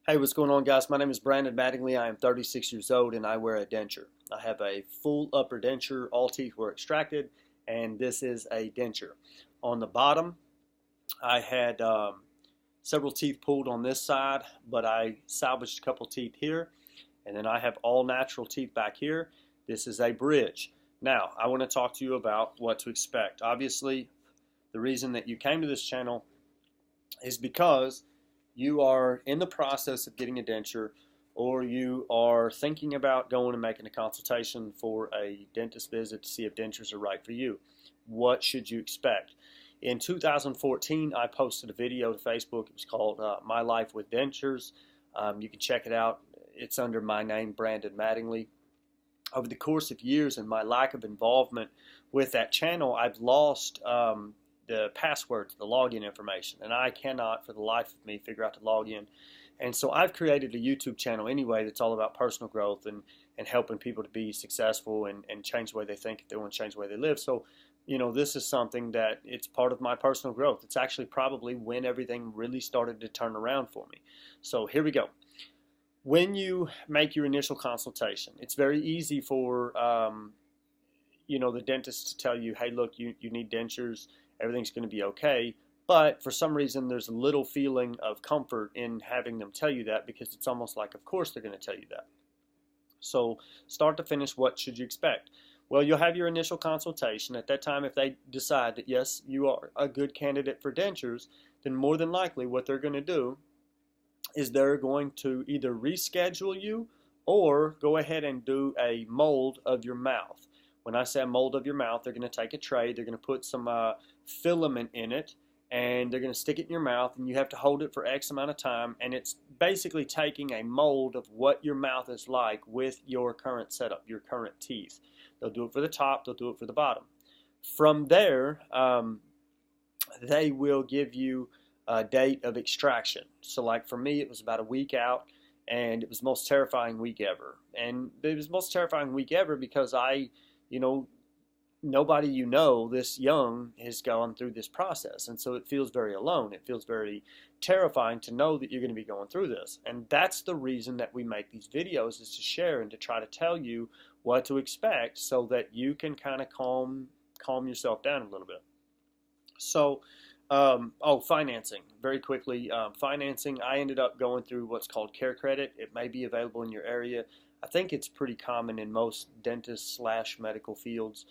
Hey, what's going on, guys? My name is Brandon Mattingly. I am 36 years old and I wear a denture. I have a full upper denture, all teeth were extracted, and this is a denture. On the bottom, I had several teeth pulled on this side, but I salvaged a couple teeth here, and then I have all natural teeth back here. This is a bridge. Now, I want to talk to you about what to expect. Obviously, the reason that you came to this channel is because you are in the process of getting a denture, or you are thinking about going and making a consultation for a dentist visit to see if dentures are right for you. What should you expect? In 2014, I posted a video to Facebook. It was called My Life with Dentures. You can check it out. It's under my name, Brandon Mattingly. Over the course of years and my lack of involvement with that channel, I've lost the password to the login information, and I cannot for the life of me figure out to log in. And so I've created a YouTube channel anyway that's all about personal growth and helping people to be successful and change the way they think if they want to change the way they live. So, this is something that it's part of my personal growth. It's actually probably when everything really started to turn around for me. So here we go. When you make your initial consultation, it's very easy for the dentist to tell you, hey, look, you need dentures, everything's going to be okay. But for some reason, there's a little feeling of comfort in having them tell you that, because it's almost like, of course, they're going to tell you that. So start to finish, what should you expect? Well, you'll have your initial consultation. At that time, if they decide that, yes, you are a good candidate for dentures, then more than likely what they're going to do is they're going to either reschedule you or go ahead and do a mold of your mouth. When I say a mold of your mouth, they're going to take a tray, they're going to put some filament in it, and they're going to stick it in your mouth, and you have to hold it for X amount of time, and it's basically taking a mold of what your mouth is like with your current setup, your current teeth. They'll do it for the top, they'll do it for the bottom. From there, they will give you a date of extraction. So like for me, it was about a week out, and it was the most terrifying week ever. And it was the most terrifying week ever because nobody this young has gone through this process, and so it feels very alone. It feels very terrifying to know that you're going to be going through this, and that's the reason that we make these videos, is to share and to try to tell you what to expect so that you can kind of calm yourself down a little bit. So financing, very quickly. Financing, I ended up going through what's called Care Credit. It may be available in your area. I think it's pretty common in most dentist / medical fields.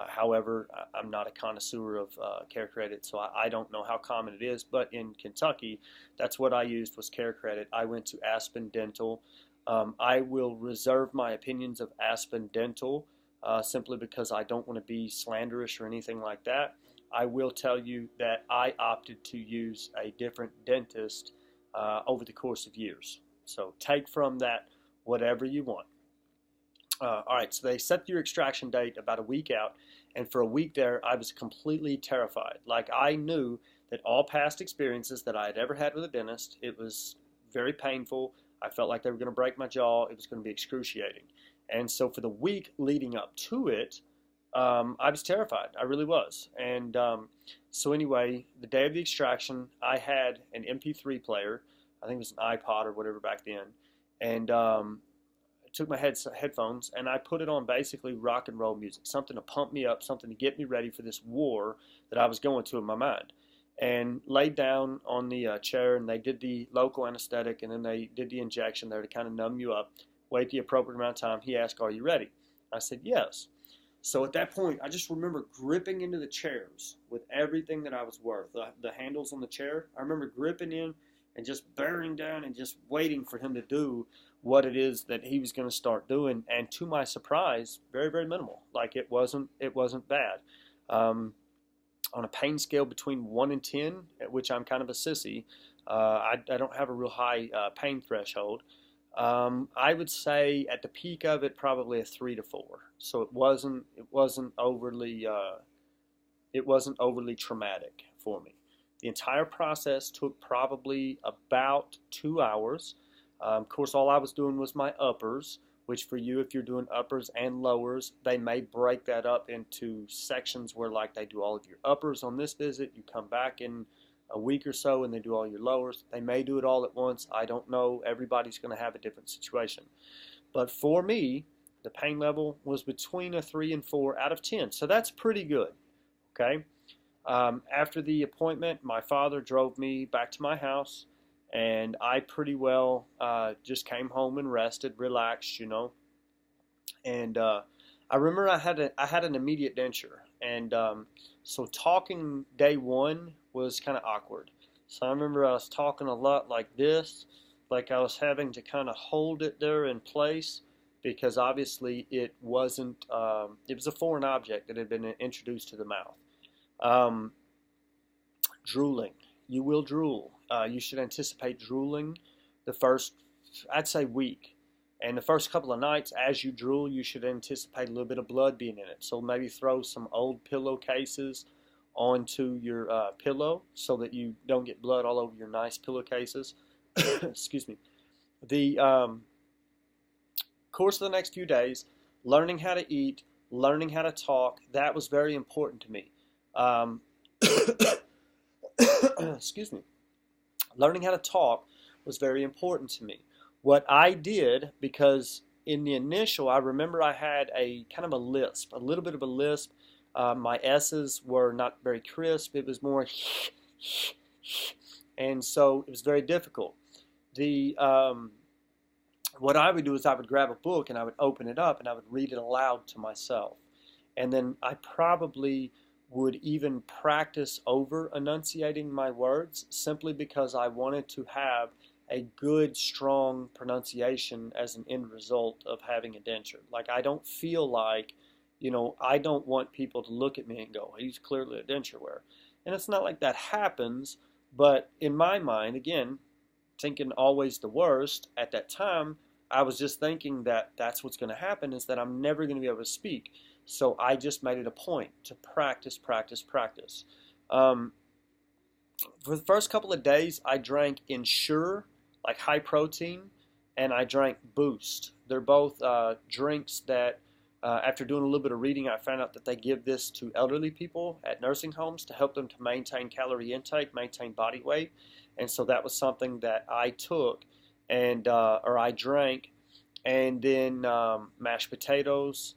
However, I'm not a connoisseur of Care Credit, so I don't know how common it is. But in Kentucky, that's what I used, was Care Credit. I went to Aspen Dental. I will reserve my opinions of Aspen Dental simply because I don't want to be slanderous or anything like that. I will tell you that I opted to use a different dentist over the course of years. So take from that whatever you want. All right, so they set your extraction date about a week out, and for a week there, I was completely terrified. Like, I knew that all past experiences that I had ever had with a dentist, it was very painful. I felt like they were going to break my jaw. It was going to be excruciating. And so for the week leading up to it, I was terrified. I really was. And so anyway, the day of the extraction, I had an MP3 player. I think it was an iPod or whatever back then. And took my headphones and I put it on basically rock and roll music, something to pump me up, something to get me ready for this war that I was going to in my mind. And laid down on the chair, and they did the local anesthetic, and then they did the injection there to kind of numb you up. Wait the appropriate amount of time. He asked, "Are you ready?" I said, "Yes." So at that point, I just remember gripping into the chairs with everything that I was worth. The handles on the chair, I remember gripping in and just bearing down and just waiting for him to do what it is that he was going to start doing. And to my surprise, very, very minimal. Like, it wasn't bad. On a pain scale between 1 and 10, at which I'm kind of a sissy, I don't have a real high pain threshold. I would say at the peak of it, probably a 3 to 4. So it wasn't overly traumatic for me. The entire process took probably about 2 hours. Of course, all I was doing was my uppers, which for you, if you're doing uppers and lowers, they may break that up into sections where, like, they do all of your uppers on this visit. You come back in a week or so and they do all your lowers. They may do it all at once. I don't know. Everybody's going to have a different situation. But for me, the pain level was between a 3 and 4 out of 10. So that's pretty good. Okay. After the appointment, my father drove me back to my house, and I pretty well just came home and rested, relaxed, And I remember I had an immediate denture, and so talking day one was kind of awkward. So I remember I was talking a lot like this, like I was having to kind of hold it there in place because obviously it wasn't. It was a foreign object that had been introduced to the mouth. Drooling. You will drool. You should anticipate drooling the first, I'd say, week. And the first couple of nights, as you drool, you should anticipate a little bit of blood being in it. So maybe throw some old pillowcases onto your pillow so that you don't get blood all over your nice pillowcases. Excuse me. The course of the next few days, learning how to eat, learning how to talk, that was very important to me. Excuse me. Learning how to talk was very important to me. What I did, because in the initial, I remember I had a kind of a lisp, a little bit of a lisp. My S's were not very crisp. It was more, and so it was very difficult. What I would do is I would grab a book and I would open it up and I would read it aloud to myself. And then I probably would even practice over enunciating my words simply because I wanted to have a good, strong pronunciation as an end result of having a denture. Like, I don't feel like, I don't want people to look at me and go, he's clearly a denture wearer. And it's not like that happens, but in my mind, again, thinking always the worst, at that time, I was just thinking that that's what's going to happen, is that I'm never going to be able to speak. So I just made it a point to practice, practice, practice. For the first couple of days, I drank Ensure, like high protein, and I drank Boost. They're both drinks that, after doing a little bit of reading, I found out that they give this to elderly people at nursing homes to help them to maintain calorie intake, maintain body weight. And so that was something that I took, or I drank, and then mashed potatoes,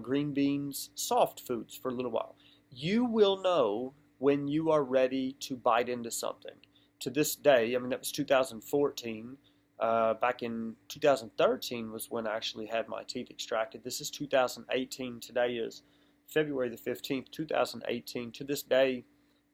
green beans, soft foods for a little while. You will know when you are ready to bite into something. To this day, that was 2014. Back in 2013 was when I actually had my teeth extracted. This is 2018. Today is February the 15th, 2018. To this day,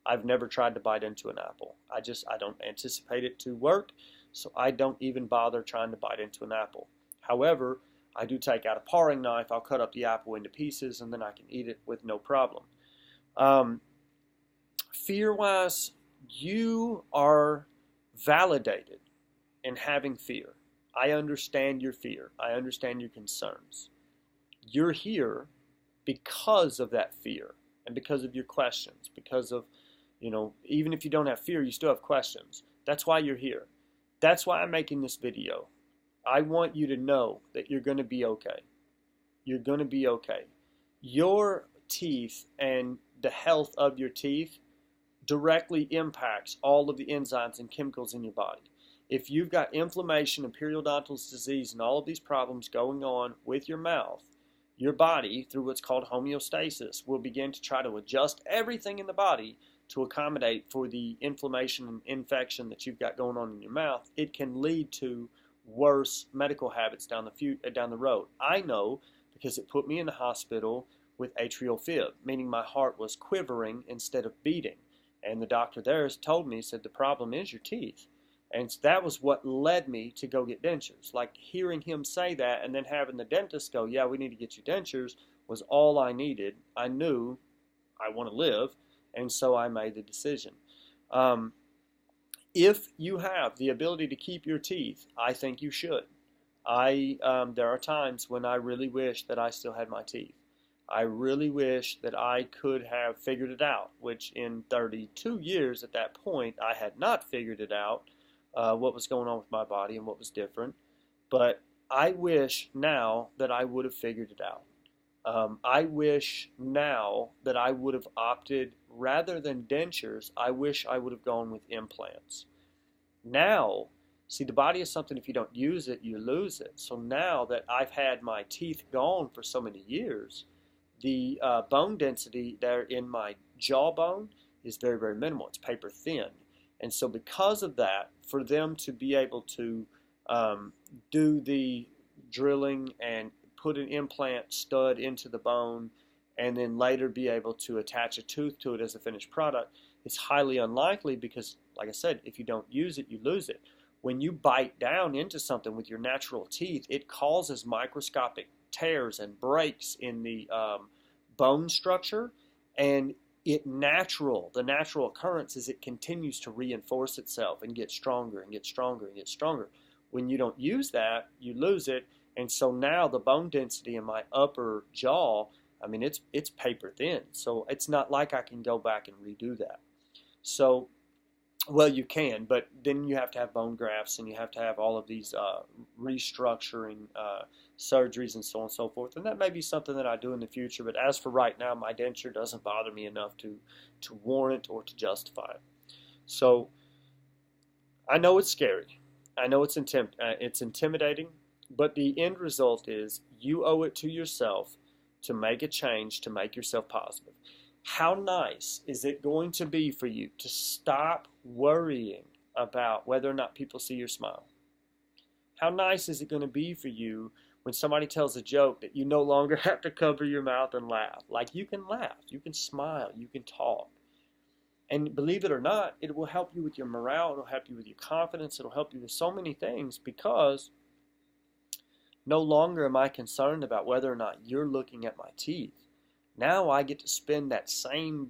I've never tried to bite into an apple. I don't anticipate it to work, so I don't even bother trying to bite into an apple. However, I do take out a paring knife. I'll cut up the apple into pieces, and then I can eat it with no problem. Fear-wise, you are validated in having fear. I understand your fear. I understand your concerns. You're here because of that fear and because of your questions, because of, even if you don't have fear, you still have questions. That's why you're here. That's why I'm making this video. I want you to know that you're going to be okay. You're going to be okay. Your teeth and the health of your teeth directly impacts all of the enzymes and chemicals in your body. If you've got inflammation and periodontal disease and all of these problems going on with your mouth, your body, through what's called homeostasis, will begin to try to adjust everything in the body to accommodate for the inflammation and infection that you've got going on in your mouth. It can lead to worse medical habits down the road. I know because it put me in the hospital with atrial fib, meaning my heart was quivering instead of beating. And the doctor there told me, said, the problem is your teeth. And that was what led me to go get dentures. Like, hearing him say that and then having the dentist go, yeah, we need to get you dentures, was all I needed. I knew I want to live, and so I made the decision. If you have the ability to keep your teeth, I think you should. There are times when I really wish that I still had my teeth. I really wish that I could have figured it out, which in 32 years at that point, I had not figured it out, what was going on with my body and what was different. But I wish now that I would have figured it out. I wish now that I would have opted, rather than dentures, I wish I would have gone with implants. Now, see, the body is something, if you don't use it, you lose it. So now that I've had my teeth gone for so many years, the bone density there in my jawbone is very, very minimal. It's paper thin. And so because of that, for them to be able to do the drilling and put an implant stud into the bone and then later be able to attach a tooth to it as a finished product, it's highly unlikely because, like I said, if you don't use it, you lose it. When you bite down into something with your natural teeth, it causes microscopic tears and breaks in the bone structure, and the natural occurrence is it continues to reinforce itself and get stronger and get stronger and get stronger. When you don't use that, you lose it, and so now the bone density in my upper jaw, I mean, it's paper thin, so it's not like I can go back and redo that. So, well, you can, but then you have to have bone grafts and you have to have all of these restructuring surgeries and so on and so forth. And that may be something that I do in the future, but as for right now, my denture doesn't bother me enough to warrant or to justify it. So I know it's scary. I know it's intimidating, but the end result is you owe it to yourself to make a change, to make yourself positive. How nice is it going to be for you to stop worrying about whether or not people see your smile? How nice is it going to be for you when somebody tells a joke that you no longer have to cover your mouth and laugh? Like, you can laugh, you can smile, you can talk. And believe it or not, it will help you with your morale, it'll help you with your confidence, it'll help you with so many things, because no longer am I concerned about whether or not you're looking at my teeth. Now I get to spend that same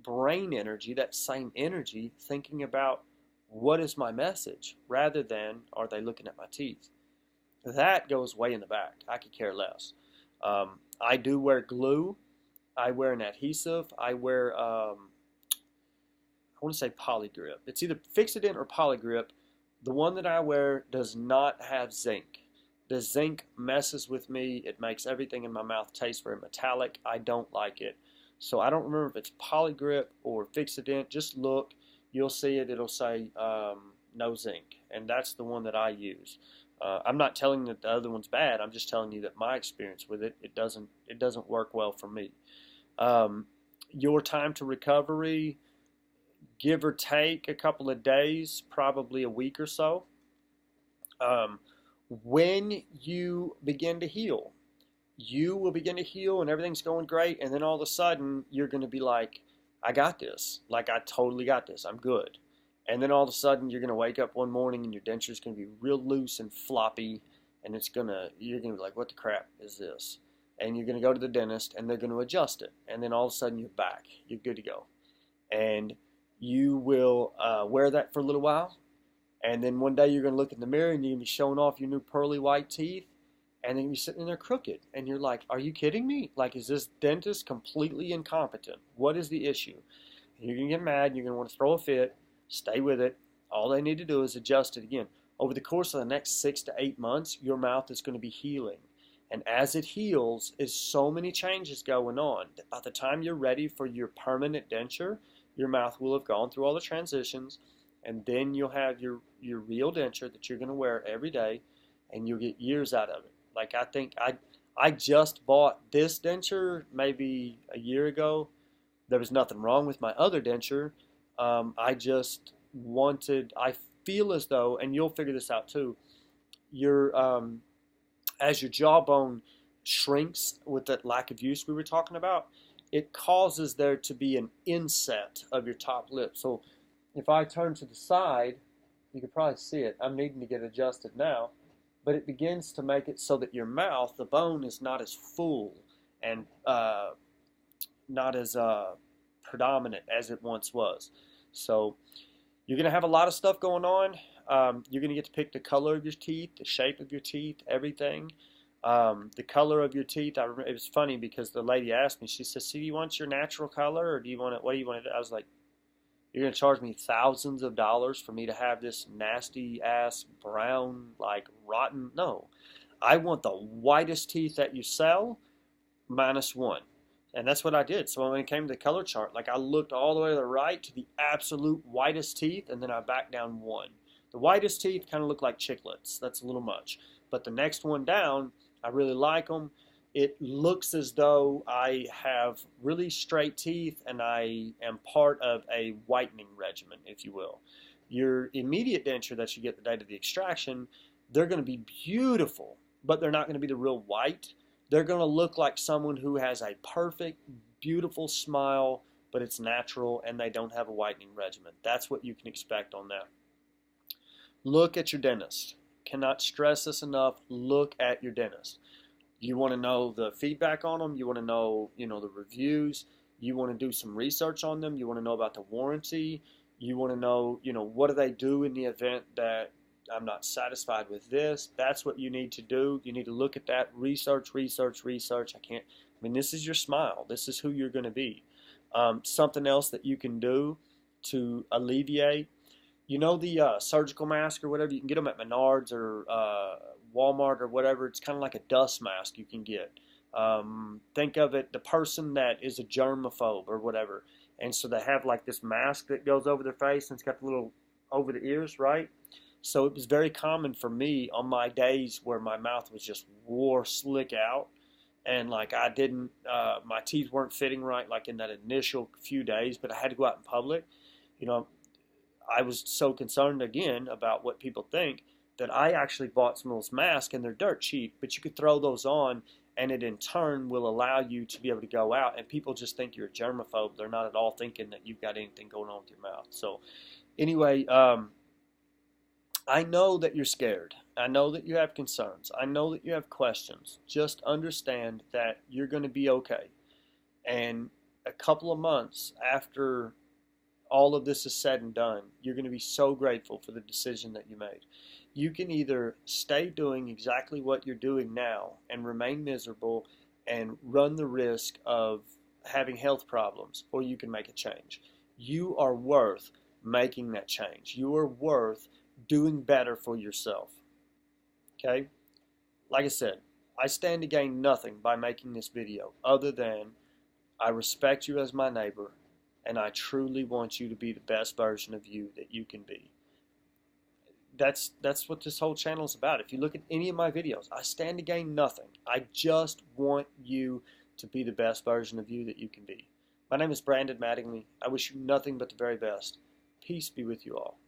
brain energy, that same energy, thinking about what is my message rather than are they looking at my teeth. That goes way in the back. I could care less. I do wear glue. I wear an adhesive. I wear, I want to say Polygrip. It's either Fixodent or Polygrip. The one that I wear does not have zinc. The zinc messes with me. It makes everything in my mouth taste very metallic. I don't like it. So I don't remember if it's Polygrip or Fixodent. Just look. You'll see it. It'll say no zinc. And that's the one that I use. I'm not telling you that the other one's bad. I'm just telling you that my experience with it, it doesn't work well for me. Your time to recovery, give or take a couple of days, probably a week or so. When you begin to heal, you will begin to heal and everything's going great, and then all of a sudden you're going to be like, I got this. Like, I totally got this. I'm good. And then all of a sudden you're going to wake up one morning and your denture is going to be real loose and floppy, and you're going to be like, what the crap is this? And you're going to go to the dentist and they're going to adjust it. And then all of a sudden you're back. You're good to go. And you will wear that for a little while. And then one day you're going to look in the mirror and you're going to be showing off your new pearly white teeth. And then you're sitting there crooked. And you're like, are you kidding me? Like, is this dentist completely incompetent? What is the issue? And you're going to get mad. You're going to want to throw a fit. Stay with it. All they need to do is adjust it again. Over the course of the next 6 to 8 months, your mouth is going to be healing. And as it heals, is so many changes going on that by the time you're ready for your permanent denture, your mouth will have gone through all the transitions. And then you'll have your real denture that you're going to wear every day, and you'll get years out of it. Like, I think I just bought this denture maybe a year ago. There was nothing wrong with my other denture. I feel as though, and you'll figure this out too, as your jawbone shrinks with that lack of use we were talking about, it causes there to be an inset of your top lip. So if I turn to the side, you can probably see it. I'm needing to get adjusted now. But it begins to make it so that your mouth, the bone, is not as full and not as predominant as it once was. So you're going to have a lot of stuff going on. You're going to get to pick the color of your teeth, the shape of your teeth, everything. The color of your teeth, I remember, it was funny because the lady asked me, she said, "So do you want your natural color, or what do you want it?" I was like, "You're going to charge me thousands of dollars for me to have this nasty ass brown, like rotten? No. I want the whitest teeth that you sell, -1. And that's what I did. So when it came to the color chart, like I looked all the way to the right to the absolute whitest teeth, and then I backed down 1. The whitest teeth kind of look like chiclets. That's a little much. But the next one down, I really like them. It looks as though I have really straight teeth and I am part of a whitening regimen, if you will. Your immediate denture that you get the day of the extraction, they're going to be beautiful, but they're not going to be the real white. They're going to look like someone who has a perfect, beautiful smile, but it's natural and they don't have a whitening regimen. That's what you can expect on that. Look at your dentist. Cannot stress this enough. Look at your dentist. You want to know the feedback on them. You want to know, the reviews. You want to do some research on them. You want to know about the warranty. You want to know, what do they do in the event that I'm not satisfied with this. That's what you need to do. You need to look at that, research. This is your smile. This is who you're going to be. Something else that you can do to alleviate, the surgical mask or whatever, you can get them at Menards or Walmart or whatever. It's kind of like a dust mask you can get. Think of it, the person that is a germaphobe or whatever, and so they have like this mask that goes over their face and it's got the little over the ears, right? So it was very common for me on my days where my mouth was just wore slick out and like I didn't, my teeth weren't fitting right like in that initial few days, but I had to go out in public. I was so concerned again about what people think that I actually bought some of those masks and they're dirt cheap, but you could throw those on and it in turn will allow you to be able to go out and people just think you're a germaphobe. They're not at all thinking that you've got anything going on with your mouth. So anyway, I know that you're scared. I know that you have concerns. I know that you have questions. Just understand that you're going to be okay. And a couple of months after all of this is said and done, you're going to be so grateful for the decision that you made. You can either stay doing exactly what you're doing now and remain miserable and run the risk of having health problems, or you can make a change. You are worth making that change. You are worth doing better for yourself. Okay? Like I said, I stand to gain nothing by making this video other than I respect you as my neighbor and I truly want you to be the best version of you that you can be. That's what this whole channel is about. If you look at any of my videos, I stand to gain nothing. I just want you to be the best version of you that you can be. My name is Brandon Mattingly. I wish you nothing but the very best. Peace be with you all.